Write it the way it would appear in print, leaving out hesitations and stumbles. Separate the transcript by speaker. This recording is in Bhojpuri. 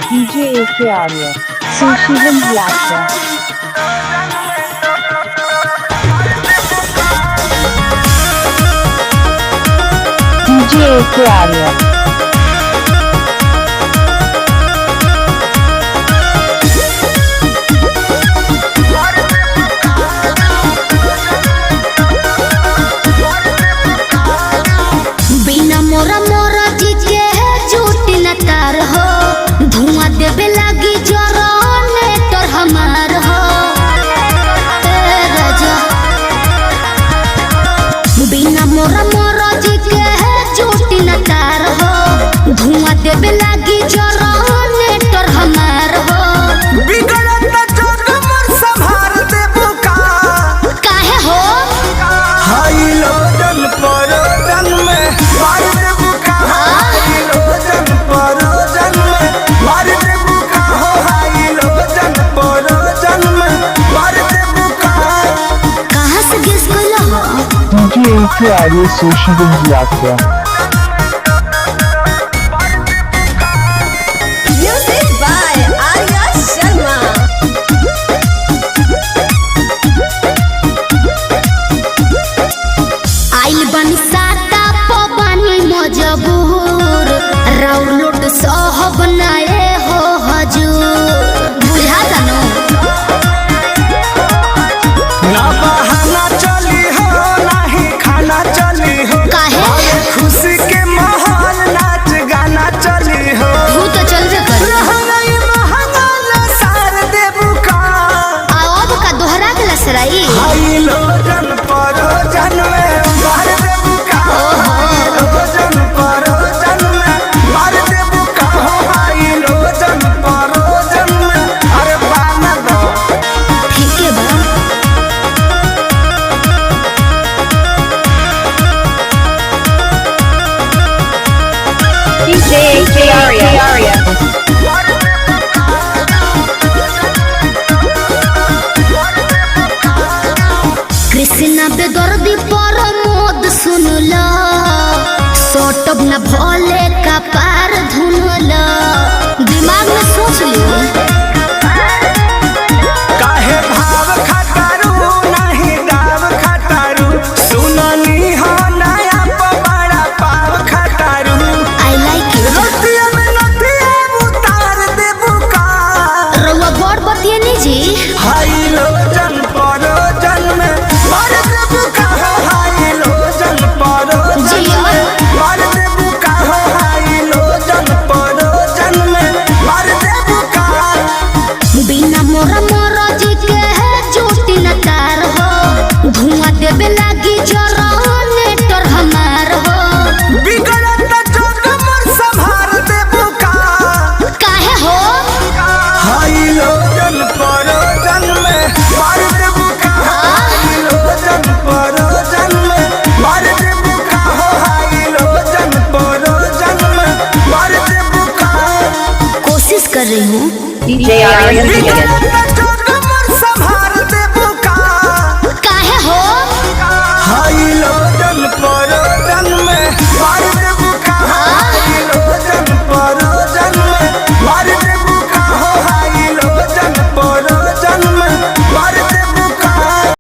Speaker 1: DJ AK Arya, Sushivan Blackja. DJ AK Arya.
Speaker 2: मोरा मोरा जी के झूठ न तार हो, धुआं देवे लगी जोरोने तोर हमार हो राजा। बिना मोरा मोरा जी के झूठ न तार हो, धुआं देवे लगी जोरोने तोर हमार हो।
Speaker 3: बिगड़त जग मोर संभार देबू का
Speaker 2: काहे हो
Speaker 3: हाई लोजन परोजन में मार देबू का हाई लोजन परोजन में मार देबू का हो हाई लोजन परोजन में मार देबू का।
Speaker 2: कहाँ से गेस कइला हो
Speaker 1: DJ AK Arya, Sushivan Blackja.
Speaker 4: Music by Arya Sharma.
Speaker 2: आइल बन साता पवानी मजबूर, राउर लोट सहब नाए हो हजूर। बुझा जानो
Speaker 3: ना बहाना चली हो नहीं खाना चली हो,
Speaker 2: काहे
Speaker 3: खुशी के माहौल नाच गाना चली हो।
Speaker 2: तू तो चल जे कर
Speaker 3: रहलई महंगा ना सार देबू का
Speaker 2: अब का दोहरा के लसराई।
Speaker 3: हाई लोजन परोजन में मार देबू का हाई लोजन परोजन में मार देबू का हो हाई लोजन परोजन में अरे बाना दो।
Speaker 2: ठीक है बा
Speaker 1: DJ AK Arya.
Speaker 2: कृष्णा बेदर्दी पर मोद सुनला, सोटब न भोले का पार धुनला। दिमाग में सोच लियो
Speaker 3: काहे भाव खटारू नहीं दाव खटारू, सुननी हो नया बड़ा पाव खटारू।
Speaker 2: I like it.
Speaker 3: रतिया में नथिया उतार देबू का
Speaker 2: रउआ बड़ बतिए नी जी
Speaker 3: हाई लोजन परोजन में मार देबू का हो हाई लोजन परोजन में मार देबू का हो हाई लोजन परोजन में मार देबू का।
Speaker 2: बिना मोरा मोरा जी के झूठ न तार हो, धुआं देवे लगी जोरोने तोर हमार हो।
Speaker 3: बिगड़त जग मोर संभार देबू का
Speaker 2: काहे हो
Speaker 3: हाई लोजन परोजन में मार देबू का हाई लोजन परोजन में मार देबू का हो हाई लोजन परोजन में मार देबू का।
Speaker 2: कोशिश कर रही हूँ।
Speaker 1: DJ Arya.
Speaker 3: बिगड़त जग मोर संभार देबू का
Speaker 2: काहे हो
Speaker 3: हाई लोजन पर